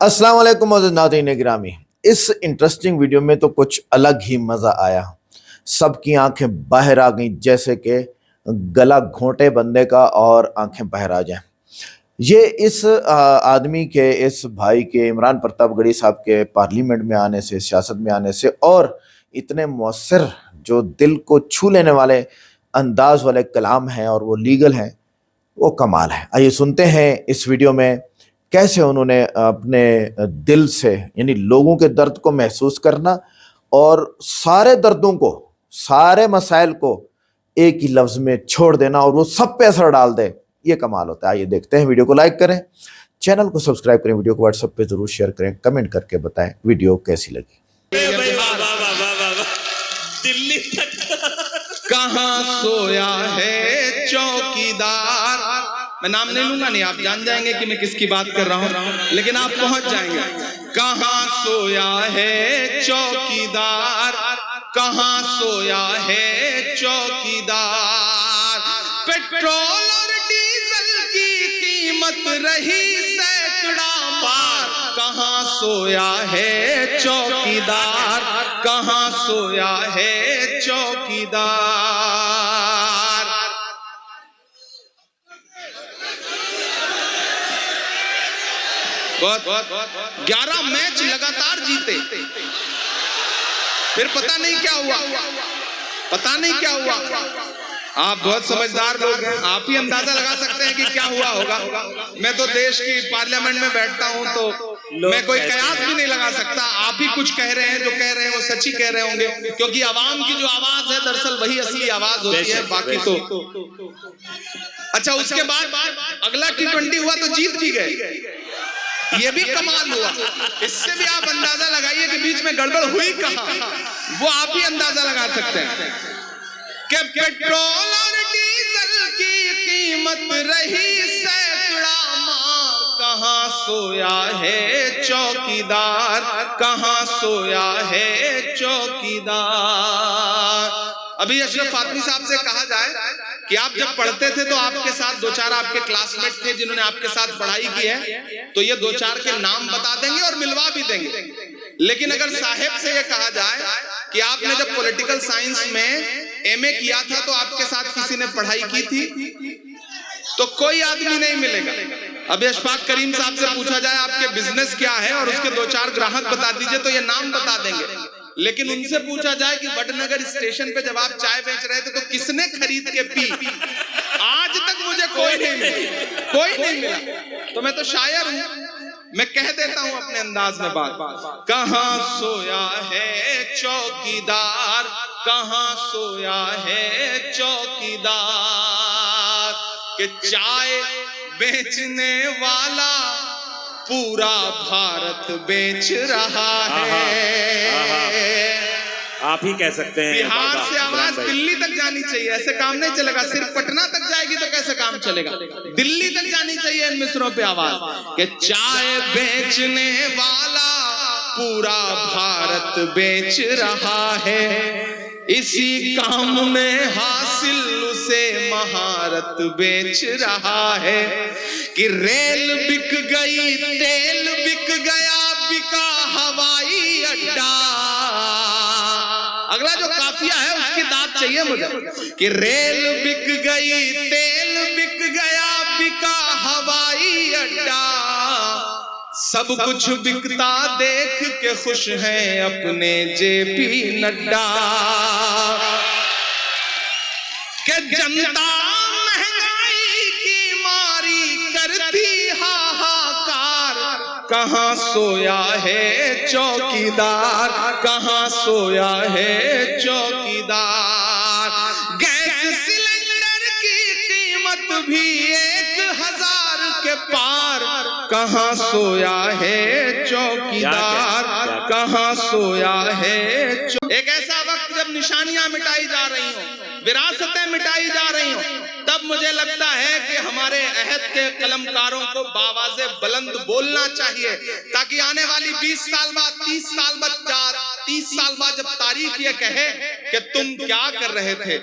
अस्सलाम वालेकुम नाज़रीन गिरामी। इस इंटरेस्टिंग वीडियो में तो कुछ अलग ही मज़ा आया। सबकी आंखें बाहर आ गईं, जैसे कि गला घोंटे बंदे का और आंखें बाहर आ जाएं। ये इस आदमी के, इस भाई के, इमरान प्रतापगढ़ी साहब के पार्लियामेंट में आने से, सियासत में आने से और इतने मौसर जो दिल को छू लेने वाले अंदाज वाले कलाम हैं और वो लीगल हैं, वो कमाल है। आइए सुनते हैं इस वीडियो में कैसे उन्होंने अपने दिल से, यानी लोगों के दर्द को महसूस करना और सारे दर्दों को, सारे मसाइल को एक ही लफ्ज में छोड़ देना और वो सब पे असर डाल दे। ये कमाल होता है। आइए देखते हैं। वीडियो को लाइक करें, चैनल को सब्सक्राइब करें, वीडियो को व्हाट्सएप पे जरूर शेयर करें, कमेंट करके बताएं वीडियो कैसी लगी। दिल्ली तक कहाँ सोया है चौकीदार। मैं नाम नहीं लूंगा, नहीं आप जान जाएंगे कि मैं किसकी बात कर रहा हूं, लेकिन आप पहुंच जाएंगे। कहाँ सोया है चौकीदार, कहाँ सोया है चौकीदार। पेट्रोल और डीजल की कीमत रही सैकड़ा पार। कहाँ सोया है चौकीदार, कहाँ सोया है चौकीदार। 11 मैच लगातार जीते, फिर पता नहीं क्या हुआ, पता नहीं क्या हुआ। आप बहुत समझदार लोग हैं, आप ही अंदाजा लगा सकते हैं कि क्या हुआ होगा। मैं तो देश की पार्लियामेंट में बैठता हूं तो मैं कोई कयास भी नहीं लगा सकता। आप ही कुछ कह रहे हैं, जो कह रहे हैं वो सच ही कह रहे होंगे, क्योंकि आवाम की जो आवाज है दरअसल वही असली आवाज होती है। बाकी तो अच्छा, उसके बाद अगला T20 हुआ तो जीत भी गए, ये भी कमाल हुआ। इससे भी आप अंदाजा लगाइए कि बीच में गड़बड़ हुई कहां, वो आप ही अंदाजा लगा सकते हैं कि पेट्रोल और डीजल की कीमत रही सैकड़ा मार। कहां सोया है चौकीदार, कहां सोया है चौकीदार। अभी अशरफ फातमी साहब से कहा जाए कि आप जब पढ़ते थे तो आपके साथ 2-4 आपके क्लासमेट थे जिन्होंने आपके साथ पढ़ाई की है, तो ये 2-4 के नाम बता देंगे और मिलवा भी देंगे। लेकिन अगर साहेब से ये कहा जाए कि आपने जब पॉलिटिकल साइंस में MA किया था तो आपके साथ किसी ने पढ़ाई की थी, तो कोई आदमी नहीं मिलेगा। अब अशफाक करीम साहब से पूछा जाए आपके बिजनेस क्या है और उसके 2-4 ग्राहक बता दीजिए तो ये नाम बता देंगे। लेकिन उनसे पूछा जाए कि वडनगर स्टेशन पे जब आप चाय बेच रहे थे तो किसने खरीद के पी, आज तक मुझे कोई नहीं मिला, कोई नहीं मिला। तो मैं तो शायर हूं, मैं कह देता हूं अपने अंदाज में बात। कहां सोया है चौकीदार, कहां सोया है चौकीदार। कि चाय बेचने वाला पूरा भारत बेच रहा है। आप ही कह सकते हैं। बिहार से आवाज दिल्ली तक जानी चाहिए, ऐसे काम नहीं चलेगा। सिर्फ पटना तक जाएगी तो कैसे काम चलेगा, दिल्ली तक जानी चाहिए इन मिसरों पे आवाज। कि चाय बेचने वाला पूरा भारत बेच रहा है, इसी काम में हासिल उसे महारत बेच रहा है। कि रेल बिक गई, तेल बिक गया, बिका हवाई अड्डा। अगला जो काफिया है उसकी दाद चाहिए मुझे। कि रेल बिक गई, तेल बिक गया, बिका हवाई अड्डा। सब कुछ बिकता देख के खुश हैं अपने JP नड्डा। कि जनता महंगाई की मारी करती हाहाकार। कहां सोया है चौकीदार, कहां सोया है चौकीदार। गैस सिलेंडर की कीमत भी 1000 के पार। कहां सोया है चौकीदार, कहां सोया है। एक ऐसा वक्त जब निशानियां मिटाई जा रही हो, विरासतें मिटाई जा रही हो, तब मुझे लगता है कि हमारे अहद के कलमकारों को बावाज़े बुलंद बोलना चाहिए, ताकि आने वाली 20 साल बाद, 30 साल बाद, 30 साल बाद जब तारीख ये कहे कि तुम क्या कर रहे थे,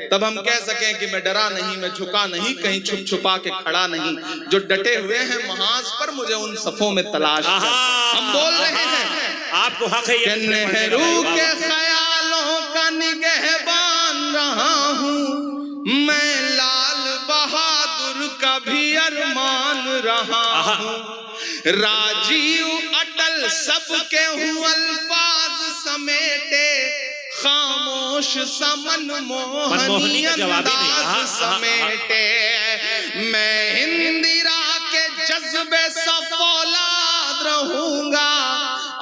तब हम कह सकें कि मैं डरा नहीं, मैं झुका नहीं, कहीं छुप छुपा के खड़ा नहीं। जो डटे हुए हैं महाज पर, मुझे उन सफों में तलाश है। हम बोल रहे हैं आपको हक है कि नेहरू के ख्यालों का निगहबान रहा हूँ, मैं लाल बहादुर का भी अरमान रहा हूँ, राजीव अटल सबके हूँ अल्फाज समेटे, खामोश समन मोहनी अंदाज समेटे, मैं इंदिरा के जज्बे सा फौलाद रहूंगा,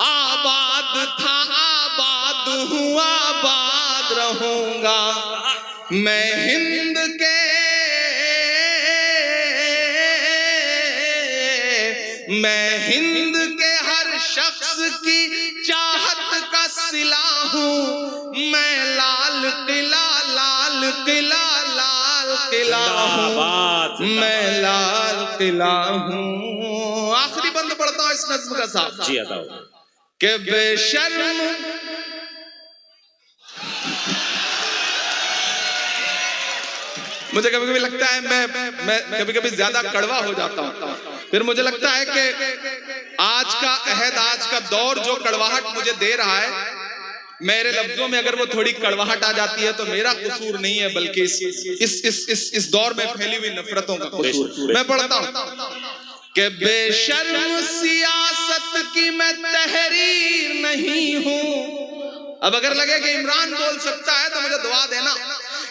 आबाद था आबाद हूँ आबाद रहूंगा, मैं हिंद के हर शख्स की चाहत का सिला हूँ, मैं लाल किला लाल किला लाल किला हूँ, मैं लाल किला हूँ। आखिरी बंद पढ़ता हूँ इस नज्म का साहब जी आता के बेशर्म मुझे कभी कभी लगता है मैं कभी कभी ज्यादा कड़वा हो जाता हूँ, फिर मुझे लगता है कि आज का अहद आज का दौर जो कड़वाहट मुझे दे रहा है, मेरे लफ्जों में अगर वो थोड़ी कड़वाहट आ जाती है तो मेरा कसूर नहीं है, बल्कि इस दौर में फैली हुई नफरतों का कसूर। मैं पढ़ता हूँ कि बेशर्म सियासत की मैं तहरीर नहीं हूँ। अब अगर लगे कि इमरान बोल सकता है तो मुझे दुआ देना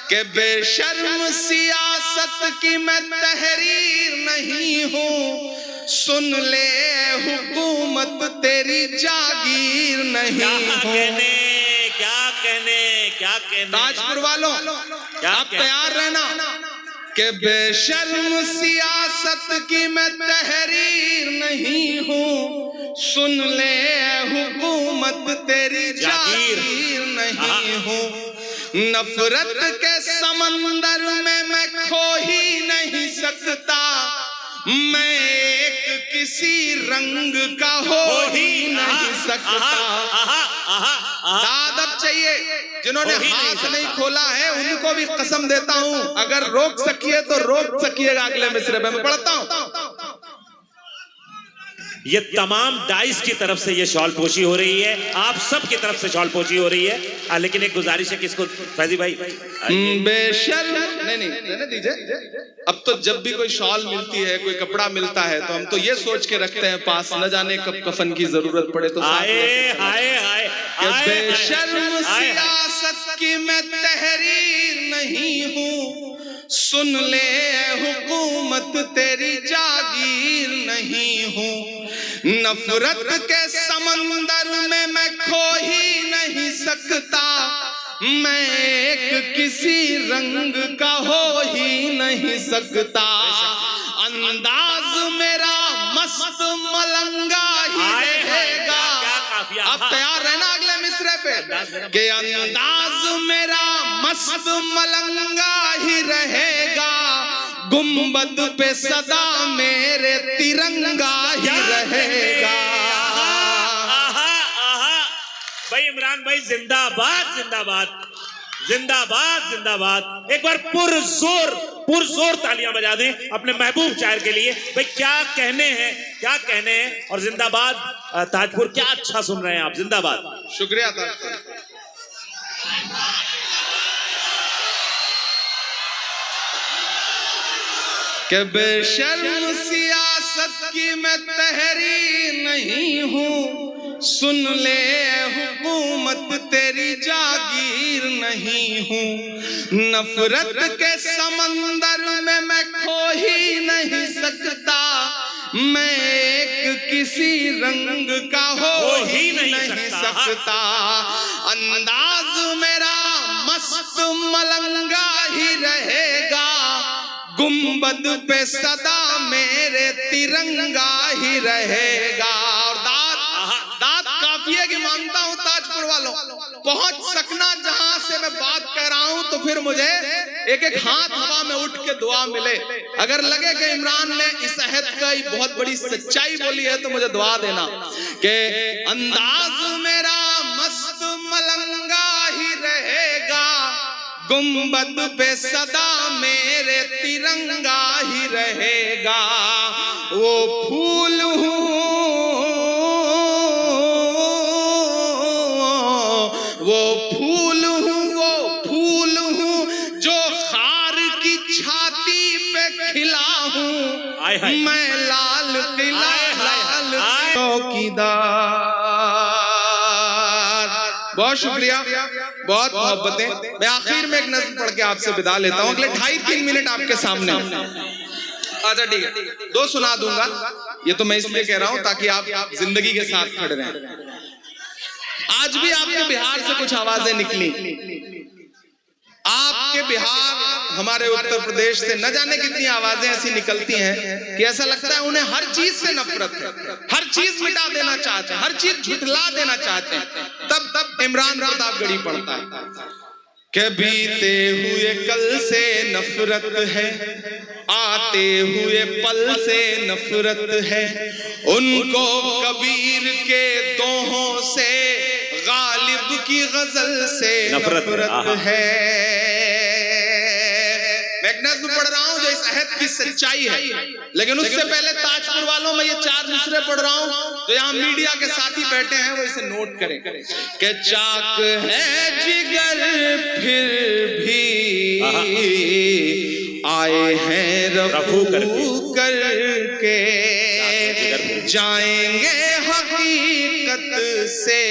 कि बेशर्म सियासत की मैं तहरीर नहीं हूँ, सुन ले हुकूमत तेरी जागीर नहीं हूँ। क्या कहने ताजपुर वालों आप तैयार रहना कि बेशर्म सियासत की मैं तहरीर नहीं हूँ, सुन ले हुकूमत तेरी जागीर नहीं हूँ, नफरत के समंदर में मैं खो ही नहीं सकता, मैं एक किसी रंग का हो ही नहीं सकता। दादब चाहिए जिन्होंने हाथ नहीं खोला है उनको भी कसम देता हूं, अगर रोक सकिए तो रोक सकिएगा अगले मिसरे में। मैं पढ़ता हूं ये तमाम डाइस की तरफ से ये शॉल पोशी हो रही है, आप सब की तरफ से शॉल पोशी हो रही है। लेकिन एक गुजारिश है कि इसको फैजी भाई बेशर्म नहीं दीजिए। अब तो जब भी कोई शॉल मिलती है कोई कपड़ा मिलता है तो हम तो ये सोच के रखते हैं पास, न जाने कब कफन की जरूरत पड़े तो बेशर्म सियासत की मैं तहरीर नहीं हूँ, सुन ले हुकूमत तेरी जागीर नहीं हूँ, नफरत के समंदर में मैं खो ही नहीं सकता, मैं एक किसी रंग का हो ही नहीं सकता, अंदाज मेरा मस्त मलंगा ही रहेगा। अब तैयार रहना अगले मिसरे पे कि अंदाज मेरा मस्त मलंगा ही रहेगा, गुंबद पे सदा मेरे तिरंगा ही रहेगा। भाई इमरान भाई जिंदाबाद जिंदाबाद जिंदाबाद जिंदाबाद। एक बार पुरजोर तालियां बजा दें अपने महबूब शायर के लिए। भाई क्या कहने हैं और जिंदाबाद ताजपुर, क्या अच्छा सुन रहे हैं आप, जिंदाबाद। शुक्रिया ताजपुर। कि बेशर्म सियासत की मैं तहरीर नहीं हूँ, सुन ले हुकूमत तेरी जागीर नहीं हूँ, नफरत के समंदर में मैं खो ही नहीं सकता, मैं एक किसी रंग का हो ही नहीं सकता, अंदाज मेरा मस्त मलंगा ही रहेगा, गुंबद पे सदा मेरे तिरंगा ही रहेगा। और दाद काफी है कि मानता हूं ताजपुर वालों, पहुंच सकना जहां से मैं बात कर रहा हूं तो फिर मुझे एक एक हाथ हवा में उठ के दुआ मिले। अगर लगे कि इमरान ने इस अहद का बहुत बड़ी सच्चाई बोली है तो मुझे दुआ देना कि अंदाज मेरा मस्त मलंगा ही रहेगा, गुंबद पे सदा मेरे तिरंगा ही रहेगा, वो फूल हूँ वो फूल हूँ जो खार की छाती पे खिला हूँ, मैं लाल किला लाल चौकीदार। बहुत शुक्रिया, बहुत मोहब्बतें। मैं आखिर में एक नज़्म पढ़ के आपसे विदा लेता हूँ। अगले 2.5-3 मिनट आपके सामने। अच्छा ठीक है, 2 सुना दूंगा। ये तो मैं इसलिए कह रहा हूं ताकि आप जिंदगी के साथ खड़े रहें। आज भी आपके बिहार से कुछ आवाजें निकली। आपके बिहार, हमारे उत्तर प्रदेश से न जाने कितनी आवाजें ऐसी निकलती हैं कि ऐसा लगता है उन्हें हर चीज से नफरत है, हर चीज मिटा देना चाहते हैं, हर चीज झुठला देना चाहते हैं। तब इमरान प्रतापगढ़ी पढ़ता है कि बीते हुए कल से नफरत है, आते हुए पल से नफरत है, उनको कबीर के दोहों से, गालिब की गजल से नफरत है। मैं एक नज़्म पढ़ रहा हूं जो इस अहद की सच्चाई है, लेकिन उससे पहले ताजपुर वालों में ये 4 मिसरे पढ़ रहा हूं तो यहाँ मीडिया के साथी बैठे हैं, वो इसे नोट करें कि चाक है जिगर फिर भी आए हैं रफू करके, जाएंगे हकीकत से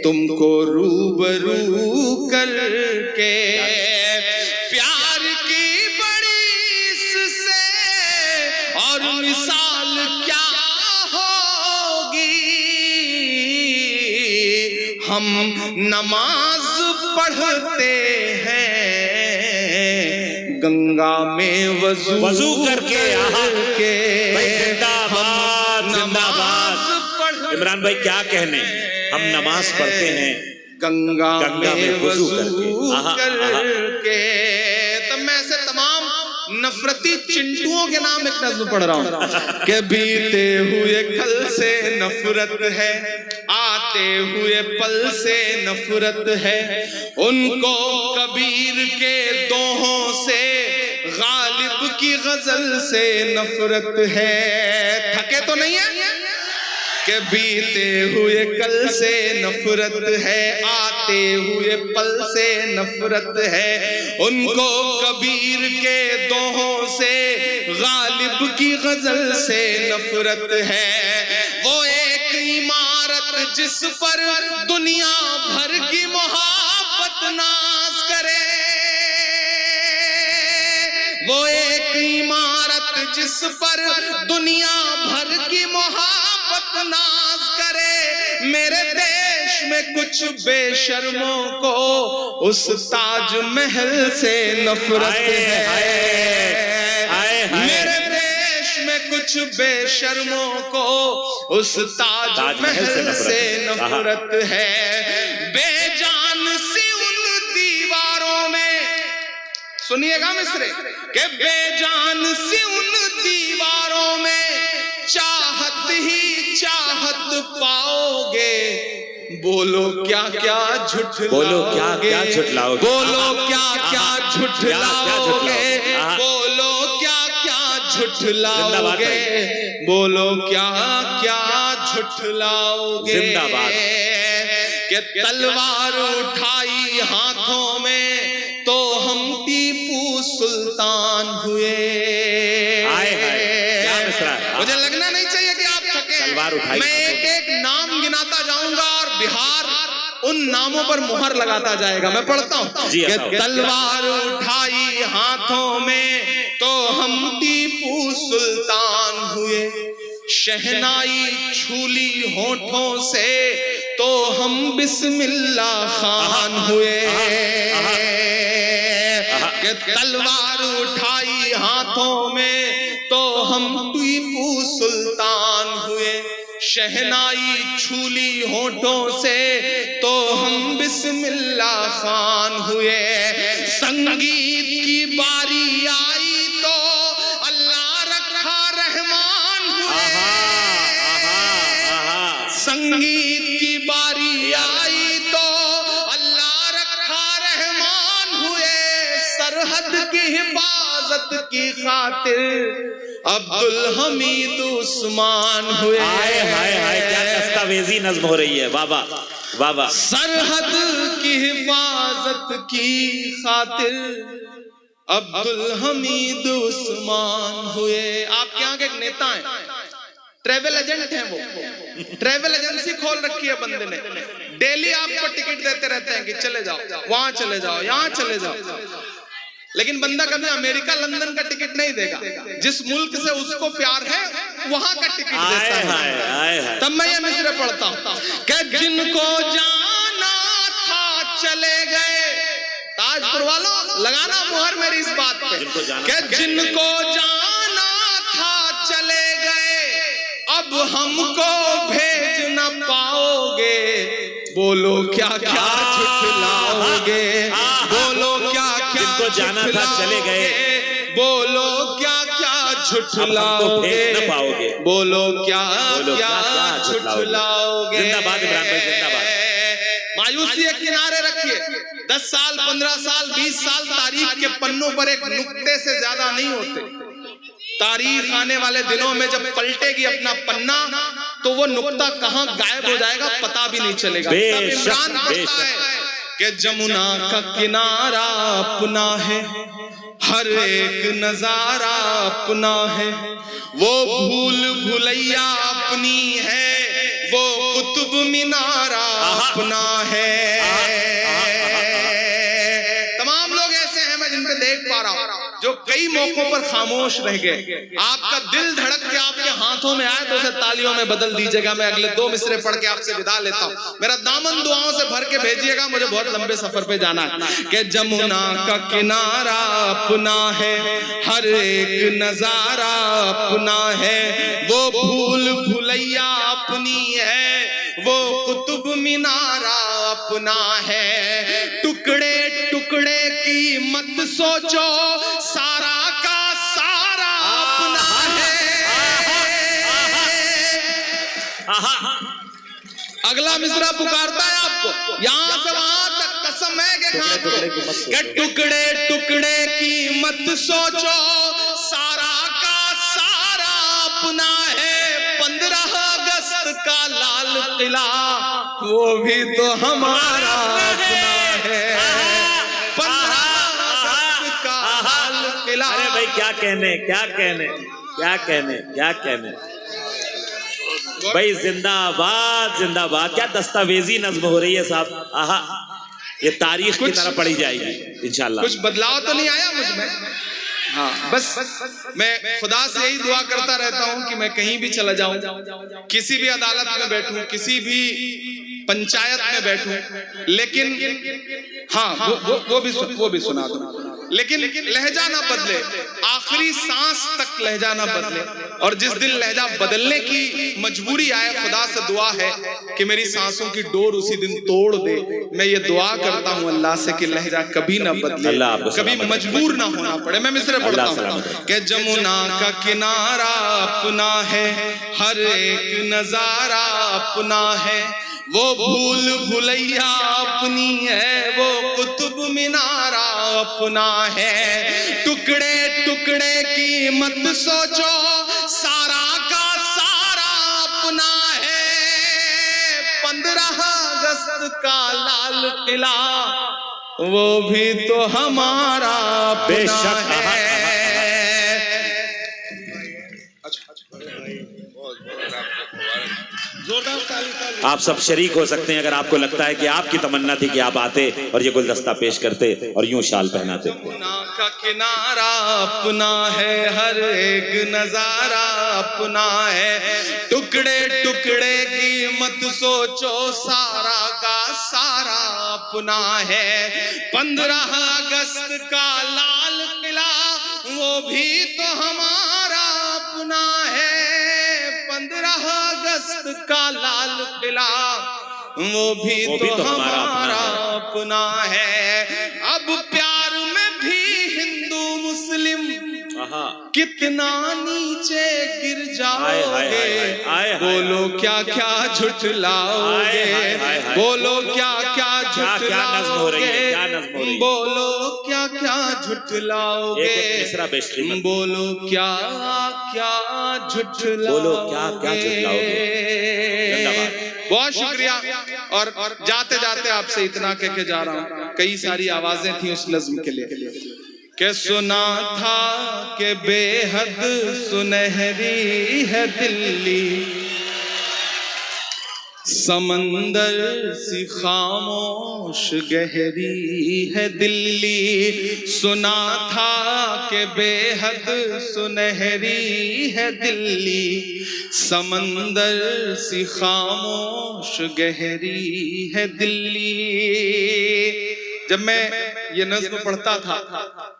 तुमको रूबरू करके, प्यार की बड़ी इससे और मिसाल क्या होगी, हम नमाज पढ़ते हैं गंगा में वजू करके। जिंदाबाद जिंदाबाद। इमरान भाई क्या कहने, हम नमाज पढ़ते हैं गंगा में वजू करके। तब मैं ऐसे तमाम नफरती चिंटुओं के नाम एक नज़्म पढ़ रहा हूं कि बीते हुए कल से नफरत है, आते हुए पल से नफरत है, उनको कबीर के दोहों से, गालिब की गजल से नफरत है। थके तो नहीं है कि बीते हुए कल से नफरत है, आते हुए पल से नफरत है, उनको कबीर के दोहों से, गालिब की गजल से नफरत है। वो एक इमारत जिस पर दुनिया भर की मोहब्बत नाज करे, वो एक इमारत जिस पर दुनिया भर की मोहब्बत नाज करे, मेरे देश में कुछ बेशर्मों को उस ताजमहल से नफरत है। मेरे देश में कुछ बेशर्मों को उस ताजमहल से नफरत है। बेजान सी उन दीवारों में, सुनिएगा मिसरे, कि बेजान सी उन दीवारों में चाहत ही चाहत पाओगे, बोलो क्या क्या झुठलाओगे, बोलो क्या क्या झुठलाओगे, बोलो क्या क्या झुठलाओगे, बोलो क्या क्या झुठलाओगे, बोलो क्या क्या झुठलाओगे। जिंदाबाद। कि तलवार उठाई हाथों में तो हम टीपू सुल्तान हुए। मुझे लगना नहीं चाहिए कि आप थके। मैं एक एक नाम गिनाता जाऊंगा और बिहार उन नामों पर मुहर लगाता जाएगा। मैं पढ़ता हूं कि तलवार उठाई हाथों में तो हम टीपू सुल्तान हुए, शहनाई छूली होठों से तो हम बिस्मिल्लाह खान हुए। कि तलवार उठाई हाथों में तो हम टीपू सुल्तान हुए, शहनाई छूली होठों से तो हम बिस्मिल्लाह खान हुए। संगीत की बारी आई तो अल्लाह रखा रहमान हुए, संगीत की बारी आई तो अल्लाह रखा रहमान हुए, सरहद की हिफाजत की खातिर अब्दुल हमीद उस्मान हुए। हाय हाय हाय, क्या दस्तावेजी नज्म हो रही है बाबा। वाह वाह। सरहद की हिफाजत की खातिर अब्दुल हमीद उस्मान हुए। आपके यहाँ के एक नेता हैं, ट्रेवल एजेंट हैं, वो ट्रेवल एजेंसी खोल रखी है बंदे ने। डेली आपको टिकट देते रहते हैं कि चले जाओ, वहां चले जाओ, यहाँ चले जाओ, लेकिन बंदा कभी अमेरिका लंदन का टिकट नहीं देगा। जिस मुल्क से उसको प्यार है वहां का टिकट देता है। तब मैं ये मिसरे पढ़ता हूं कि जिनको जाना था चले गए। ताजपुर वालों लगाना मुहर मेरी इस बात पे कि जिनको जाना था चले गए, अब हमको भेज न पाओगे। बोलो क्या क्या झुठलाओगे, बोलो क्या क्या जाना था चले गए, बोलो क्या क्या झुठलाओगे, बोलो क्या क्या झुठलाओगे। जिंदाबाद इमरान भाई, जिंदाबाद। मायूसी के किनारे रखिए। 10 साल 15 साल 20 साल तारीख के पन्नों पर एक नुक्ते से ज्यादा नहीं होते। तारीख आने वाले दिनों में जब पलटेगी अपना पन्ना तो वो नुक्ता कहां गायब हो जाएगा पता भी नहीं चलेगा। तब इमरान पढ़ता है कि जमुना का किनारा अपना है, हर एक नजारा अपना है, वो भूल भुलैया अपनी है, वो कुतुब मीनारा अपना है। तमाम लोग ऐसे हैं मैं जिन पे देख पा रहा हूं जो कई मौकों पर खामोश रह गए। आपका दिल धड़क के आपके हाथों में आए तो उसे तालियों में बदल दीजिएगा। मैं अगले 2 मिसरे पढ़ के आपसे विदा लेता हूं। मेरा दामन दुआओं से भर के भेजिएगा, मुझे बहुत लंबे सफर पे जाना है। कि जमुना का किनारा अपना है, हर एक नजारा अपना है, वो भूल भुलैया अपनी है, वो कुतुब मीनारा अपना है। टुकड़े टुकड़े की मत सोचो, सारा का सारा अपना है। अगला मिसरा पुकारता है आपको, यहां से वहां तक कसम है कि टुकड़े टुकड़े की मत सोचो, सारा का सारा अपना है। 15 अगस्त का लाल किला वो भी तो हमारा अपना है। 15 अगस्त का लाल किला। अरे भाई क्या कहने, क्या कहने, क्या कहने, क्या कहने भाई। जिंदाबाद जिंदाबाद। क्या दस्तावेजी नज्म हो रही है साहब। आहा, ये तारीख की तरह पढ़ी जाएगी इंशाल्लाह। कुछ बदलाव तो नहीं आया मुझ में। हाँ, बस मैं खुदा से यही दुआ करता रहता हूँ कि मैं कहीं भी चला जाऊं, किसी भी अदालत में बैठूं, किसी भी पंचायत में बैठूं, लेकिन हाँ वो भी सुना दो, लेकिन लहजा ना बदले, आखिरी सांस तक लहजा ना बदले। और जिस दिन लहजा बदलने की मजबूरी आए, खुदा से दुआ है कि मेरी सांसों की डोर उसी दिन तोड़ दे। मैं ये दुआ करता हूँ अल्लाह से कि लहजा कभी ना बदले, कभी मजबूर ना होना पड़े। मैं मिसरे पढ़ता हूँ कि जमुना का किनारा अपना है, हर एक नजारा अपना है, वो भूल भुलैया अपनी है, वो कुतुब मीनारा अपना है। टुकड़े टुकड़े की मत सोचो, सारा का सारा अपना है। 15 अगस्त का लाल किला वो भी तो हमारा अपना है। आप सब शरीक हो सकते हैं अगर आपको लगता है कि आपकी तमन्ना थी कि आप आते और ये गुलदस्ता पेश करते और यूं शाल पहनाते। जमुना का किनारा अपना है, हर एक नजारा अपना है। टुकड़े टुकड़े की मत सोचो, सारा का सारा अपना है। 15 अगस्त का लाल किला वो भी तो हमारा अपना है। 15 अगस्त का लाल किला वो भी तो हमारा अपना है। अब प्यार में भी हिंदू मुस्लिम कितना नीचे गिर जाओगे। बोलो क्या क्या झुठलाओगे, बोलो क्या क्या झुठलाओगे, बोलो क्या क्या झुठलाओगे, बोलो क्या क्या झुठलाओगे। बोलो क्या क्या झुठलाओगे। बहुत शुक्रिया। और जाते जाते आपसे इतना कह के जा रहा हूं, कई सारी आवाजें थी उस नज्म के लिए कि सुना था कि बेहद सुनहरी है दिल्ली, समंदर सी खामोश गहरी है दिल्ली। सुना था कि बेहद सुनहरी है दिल्ली, समंदर सी खामोश गहरी है दिल्ली। जब मैं ये नज़्म पढ़ता था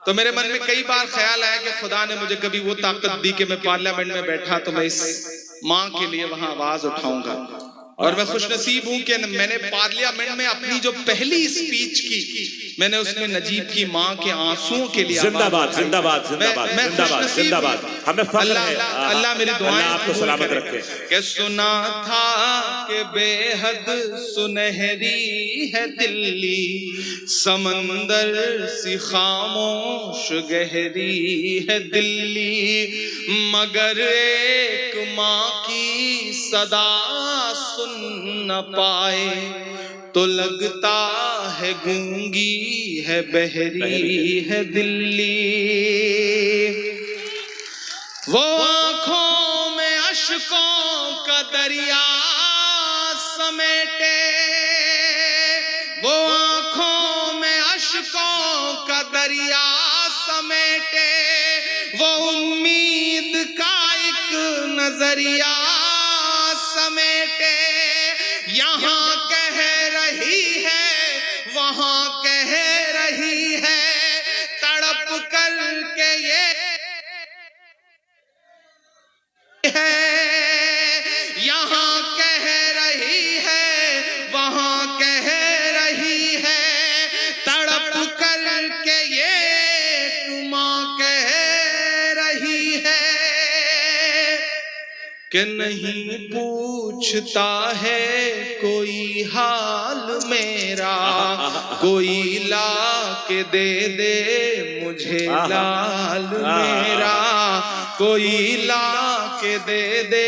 तो मेरे मन में कई बार ख्याल आया कि खुदा ने मुझे कभी वो ताकत दी कि मैं पार्लियामेंट में बैठा तो मैं इस माँ के लिए वहां आवाज उठाऊंगा। और मैं खुशनसीब हूं कि मैंने पार्लियामेंट में अपनी जो पहली स्पीच की, मैंने उसमें नजीब की माँ के आंसुओं के लिए जिंदाबाद जिंदाबाद जिंदाबाद जिंदाबाद जिंदाबाद। हमें फख्र है, अल्लाह मेरी दुआएं आपको सलामत रखे। कि सुना था कि बेहद सुनहरी है दिल्ली, समंदर सी खामोश गहरी है दिल्ली, मगर एक माँ की सदा सुन न पाए तो लगता है गूंगी है बहरी है दिल्ली। वो आंखों में अश्कों का दरिया समेटे, वो आंखों में अश्कों का दरिया समेटे, वो उम्मीद का एक नजरिया समेटे। यहाँ कह रही है वहाँ कह रही है, तड़प कर के ये है। यहाँ कह रही है वहाँ कह रही है, तड़प कर के ये माँ कह रही है। कि नहीं पूछता है कोई हाल मेरा, कोई ला के दे मुझे लाल मेरा, कोई ला के दे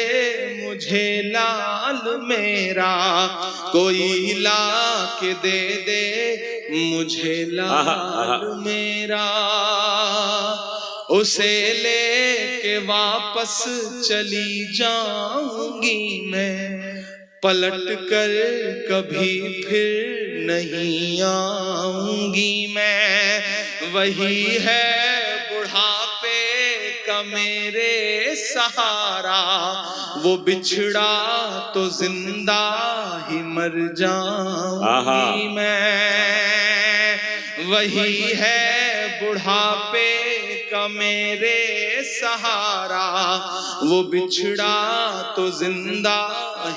मुझे लाल मेरा, कोई ला के दे मुझे लाल मेरा। उसे लेके वापस चली जाऊंगी मैं, पलट कर कभी फिर नहीं आऊंगी मैं। वही है बुढ़ापे का मेरे सहारा, वो बिछड़ा तो जिंदा ही मर जाऊंगी मैं। वही है बुढ़ापे का मेरे सहारा, वो बिछड़ा तो जिंदा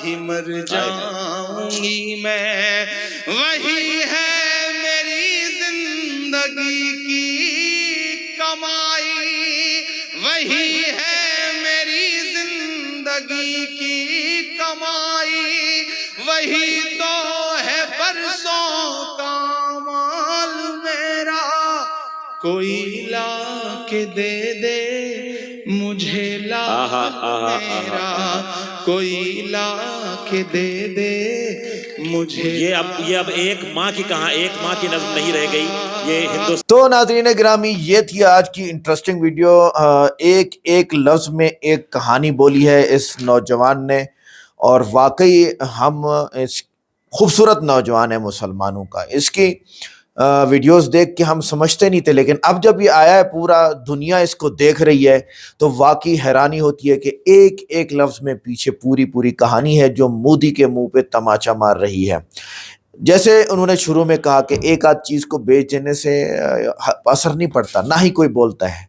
ही मर जाऊंगी मैं। वही है मेरी जिंदगी की कमाई, वही है मेरी जिंदगी की कमाई, वही तो है बरसों का माल मेरा। कोई ला के दे मुझे लाल मेरा, कोई ला के दे मुझे। ये अब एक माँ की कहा, एक माँ की नज़्म नहीं रह गई ये हिंदुस्तान। तो नाज़रीन गिरामी, ये थी आज की इंटरेस्टिंग वीडियो। एक एक लफ्ज में एक कहानी बोली है इस नौजवान ने, और वाकई हम इस खूबसूरत नौजवान है मुसलमानों का। इसकी वीडियोस देख के हम समझते नहीं थे, लेकिन अब जब ये आया है, पूरा दुनिया इसको देख रही है, तो वाकई हैरानी होती है कि एक एक लफ्ज में पीछे पूरी पूरी कहानी है जो मोदी के मुंह पे तमाचा मार रही है। जैसे उन्होंने शुरू में कहा कि एक आध चीज को बेच देने से असर नहीं पड़ता, ना ही कोई बोलता है।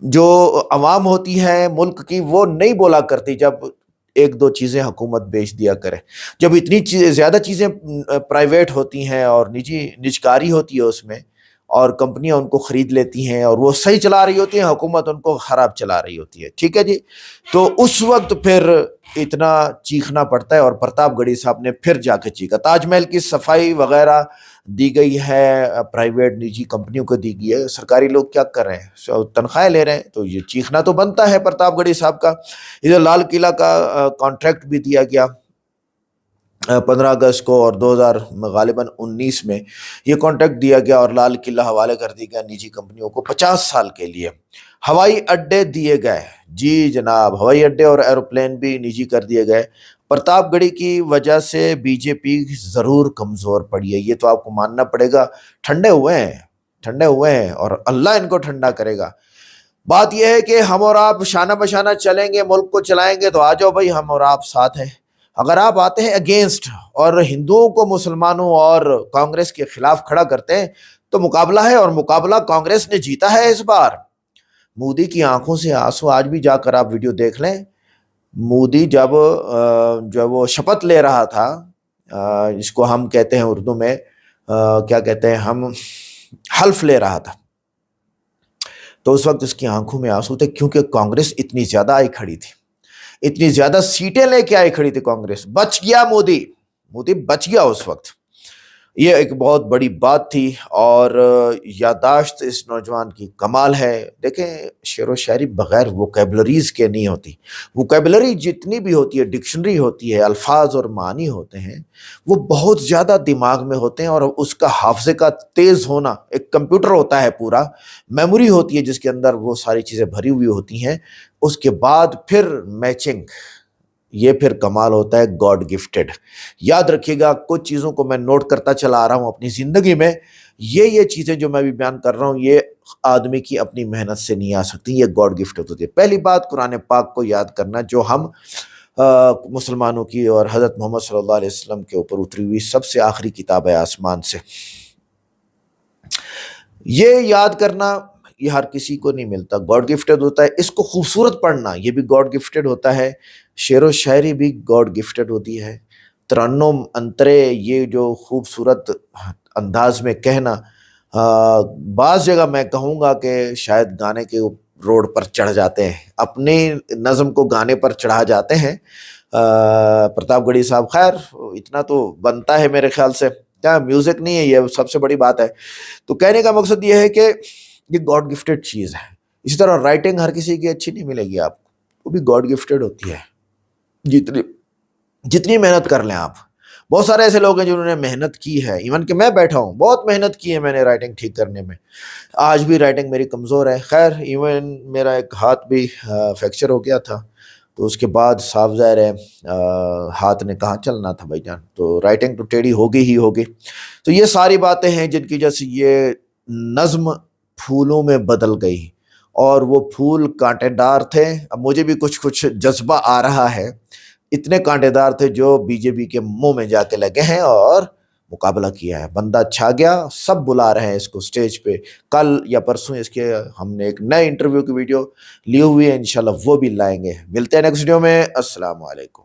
जो अवाम होती है मुल्क की, वो नहीं बोला करती जब एक दो चीज़ें हुकूमत बेच दिया करे। जब इतनी ज़्यादा चीज़ें प्राइवेट होती हैं और निजकारी होती है उसमें, और कंपनियां उनको ख़रीद लेती हैं और वो सही चला रही होती हैं, हुकूमत उनको ख़राब चला रही होती है। ठीक है जी, तो उस वक्त फिर इतना चीखना पड़ता है, और प्रतापगढ़ी साहब ने फिर जाके चीखा। ताजमहल की सफाई वगैरह दी गई है, प्राइवेट निजी कंपनियों को दी गई है, सरकारी लोग क्या कर रहे हैं, तनख्वाहें ले रहे हैं, तो ये चीखना तो बनता है प्रतापगढ़ी साहब का। इधर लाल किला का कॉन्ट्रैक्ट भी दिया गया, 15 अगस्त को और 2000 गालिबन 19 में ये कॉन्ट्रैक्ट दिया गया और लाल किला हवाले कर दिया गया निजी कंपनियों को 50 साल के लिए। हवाई अड्डे दिए गए, जी जनाब, हवाई अड्डे और एरोप्लेन भी निजी कर दिए गए। प्रतापगढ़ी की वजह से बीजेपी जरूर कमजोर पड़ी है, ये तो आपको मानना पड़ेगा। ठंडे हुए हैं, ठंडे हुए हैं और अल्लाह इनको ठंडा करेगा। बात यह है कि हम और आप शाना बशाना चलेंगे, मुल्क को चलाएंगे, तो आ जाओ भाई, हम और आप साथ हैं। अगर आप आते हैं अगेंस्ट और हिंदुओं को मुसलमानों और कांग्रेस के खिलाफ खड़ा करते हैं तो मुकाबला है, और मुकाबला कांग्रेस ने जीता है इस बार। मोदी की आंखों से आंसू, आज भी जाकर आप वीडियो देख लें। मोदी जब वो शपथ ले रहा था, इसको हम कहते हैं उर्दू में क्या कहते हैं, हम हल्फ ले रहा था, तो उस वक्त इसकी आंखों में आंसू थे, क्योंकि कांग्रेस इतनी ज्यादा आई खड़ी थी, इतनी ज्यादा सीटें लेके आई खड़ी थी कांग्रेस। बच गया मोदी, मोदी बच गया उस वक्त। ये एक बहुत बड़ी बात थी और यादाश्त इस नौजवान की कमाल है। देखें, शेर व शायरी बगैर वोकेबलरीज के नहीं होती। वोकेबलरी जितनी भी होती है, डिक्शनरी होती है, अल्फाज और मानी होते हैं, वो बहुत ज़्यादा दिमाग में होते हैं और उसका हाफजे का तेज़ होना, एक कंप्यूटर होता है, पूरा मेमोरी होती है जिसके अंदर वो सारी चीज़ें भरी हुई होती हैं। उसके बाद फिर मैचिंग, ये फिर कमाल होता है, गॉड गिफ्टेड। याद रखिएगा, कुछ चीज़ों को मैं नोट करता चला आ रहा हूँ अपनी ज़िंदगी में। ये चीज़ें जो मैं भी बयान कर रहा हूँ, ये आदमी की अपनी मेहनत से नहीं आ सकती, ये गॉड गिफ्टेड होती है। पहली बात, कुरान पाक को याद करना, जो हम मुसलमानों की और हज़रत मोहम्मद सल्लल्लाहु अलैहि वसल्लम के ऊपर उतरी हुई सबसे आखिरी किताब है आसमान से। ये याद करना, ये हर किसी को नहीं मिलता, गॉड गिफ्टेड होता है। इसको खूबसूरत पढ़ना, ये भी गॉड गिफ्टेड होता है। शेर व शायरी भी गॉड गिफ्टेड होती है। तरन्नुम अंतरे, ये जो खूबसूरत अंदाज में कहना, बाज़ जगह मैं कहूँगा कि शायद गाने के रोड पर चढ़ जाते हैं, अपनी नज़म को गाने पर चढ़ा जाते हैं। प्रतापगढ़ी साहब, खैर इतना तो बनता है मेरे ख्याल से, क्या म्यूज़िक नहीं है, ये सबसे बड़ी बात है। तो कहने का मकसद ये है कि ये गॉड गिफ्टेड चीज़ है। इसी तरह राइटिंग हर किसी की अच्छी नहीं मिलेगी आपको, वो भी गॉड गिफ्टेड होती है। जितनी मेहनत कर लें आप, बहुत सारे ऐसे लोग हैं जिन्होंने मेहनत की है, इवन कि मैं बैठा हूँ, बहुत मेहनत की है मैंने राइटिंग ठीक करने में। आज भी राइटिंग मेरी कमज़ोर है। खैर, इवन मेरा एक हाथ भी फ्रैक्चर हो गया था, तो उसके बाद साफ ज़ाहिर है हाथ ने कहाँ चलना था भाईजान, तो राइटिंग तो टेढ़ी होगी ही होगी। तो ये सारी बातें हैं जिनकी वजह से ये नज़्म फूलों में बदल गई, और वो फूल कांटेदार थे। अब मुझे भी कुछ कुछ जज्बा आ रहा है, इतने कांटेदार थे जो बीजेपी के मुंह में जाके लगे हैं और मुकाबला किया है। बंदा छा गया, सब बुला रहे हैं इसको स्टेज पे। कल या परसों इसके हमने एक नए इंटरव्यू की वीडियो ली हुई है, इंशाल्लाह वो भी लाएंगे। मिलते हैं नेक्स्ट वीडियो में। अस्सलाम वालेकुम।